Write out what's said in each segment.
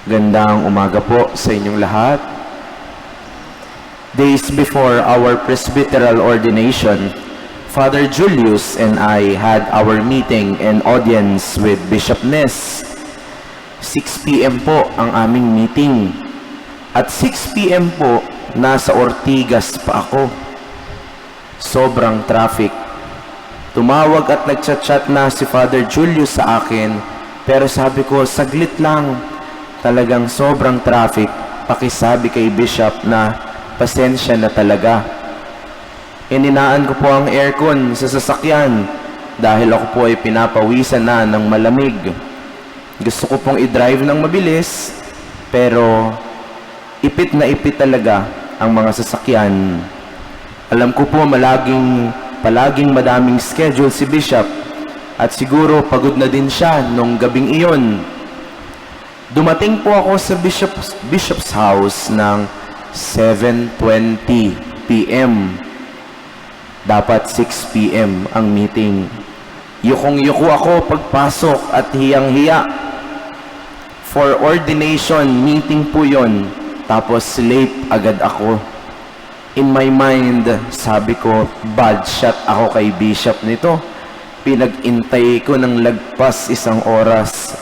Gandang umaga po sa inyong lahat. Days before our presbyteral ordination, Father Julius and I had our meeting and audience with Bishop Ness. 6 p.m. po ang aming meeting. At 6 p.m. po, nasa Ortigas pa ako. Sobrang traffic. Tumawag at nagchat-chat na si Father Julius sa akin, pero sabi ko, saglit lang. Talagang sobrang traffic. Pakisabi kay Bishop na pasensya na talaga. Ininaan ko po ang aircon sa sasakyan dahil ako po ay pinapawisan na ng malamig. Gusto ko pong i-drive ng mabilis, pero ipit na ipit talaga ang mga sasakyan. Alam ko po palaging madaming schedule si Bishop at siguro pagod na din siya nung gabing iyon. Dumating po ako sa Bishop's house ng 7:20 p.m. Dapat 6 p.m. ang meeting. Yukong-yuko ako pagpasok at hiyang-hiya. For ordination meeting po yon. Tapos late agad ako. In my mind, sabi ko, bad shot ako kay Bishop nito. Pinag-intay ko ng lagpas 1 oras.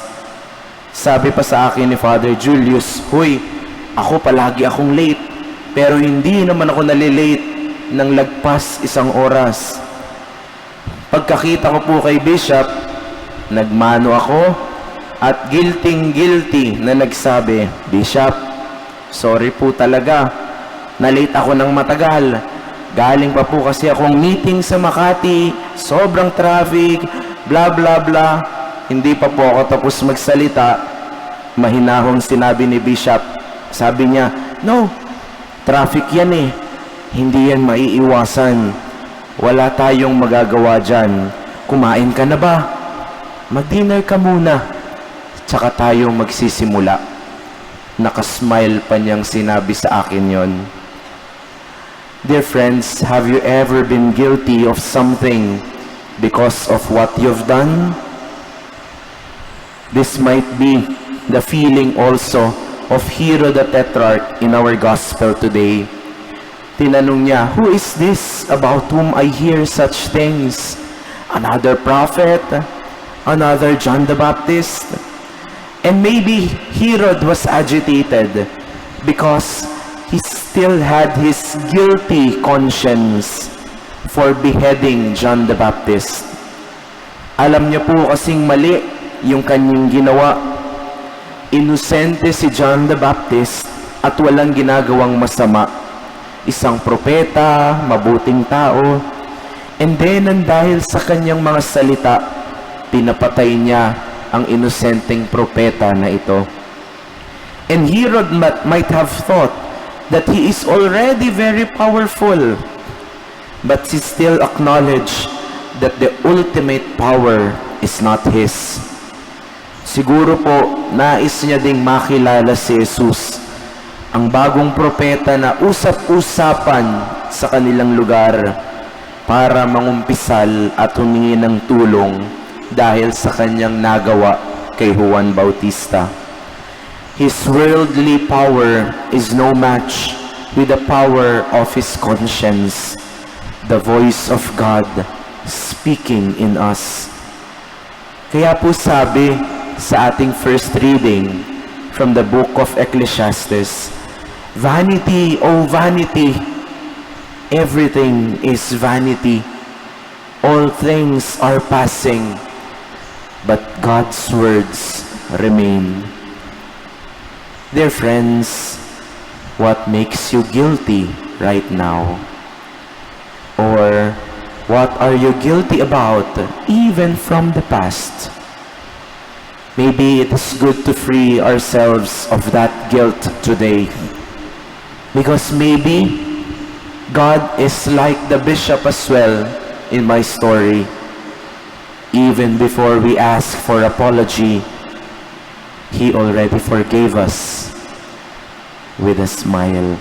Sabi pa sa akin ni Father Julius, "Hoy, ako palagi akong late, pero hindi naman ako nalilate ng lagpas 1 oras." Pagkakita ko po kay Bishop, nagmano ako at guilty na nagsabi, "Bishop, sorry po talaga, nalate ako ng matagal. Galing pa po kasi akong meeting sa Makati, sobrang traffic, bla bla bla." Hindi pa po ako tapos magsalita, mahinahong sinabi ni Bishop. Sabi niya, "No, traffic yan eh. Hindi yan maiiwasan. Wala tayong magagawa dyan. Kumain ka na ba? Mag-dinner ka muna. Tsaka tayo magsisimula." Nakasmile pa niyang sinabi sa akin yon. Dear friends, have you ever been guilty of something because of what you've done? This might be the feeling also of Hero the Tetrarch in our gospel today. Tinanong niya, "Who is this about whom I hear such things? Another prophet? Another John the Baptist?" And maybe Herod was agitated because he still had his guilty conscience for beheading John the Baptist. Alam niya po kasing mali yung kanyang ginawa. Inosente si John the Baptist at walang ginagawang masama. Isang propeta, mabuting tao, and then dahil sa kanyang mga salita, pinapatay niya ang inosenteng propeta na ito. And Herod might have thought that he is already very powerful, but he still acknowledged that the ultimate power is not his. Siguro po, nais niya ding makilala si Jesus, ang bagong propeta na usap-usapan sa kanilang lugar para mangumpisal at humingi ng tulong dahil sa kanyang nagawa kay Juan Bautista. His worldly power is no match with the power of his conscience, the voice of God speaking in us. Kaya po sabi sa ating first reading from the book of Ecclesiastes, "Vanity, O vanity, everything is vanity. All things are passing, but God's words remain." Dear friends, what makes you guilty right now? Or what are you guilty about even from the past? Maybe it is good to free ourselves of that guilt today. Because maybe God is like the bishop as well in my story. Even before we ask for apology, He already forgave us with a smile.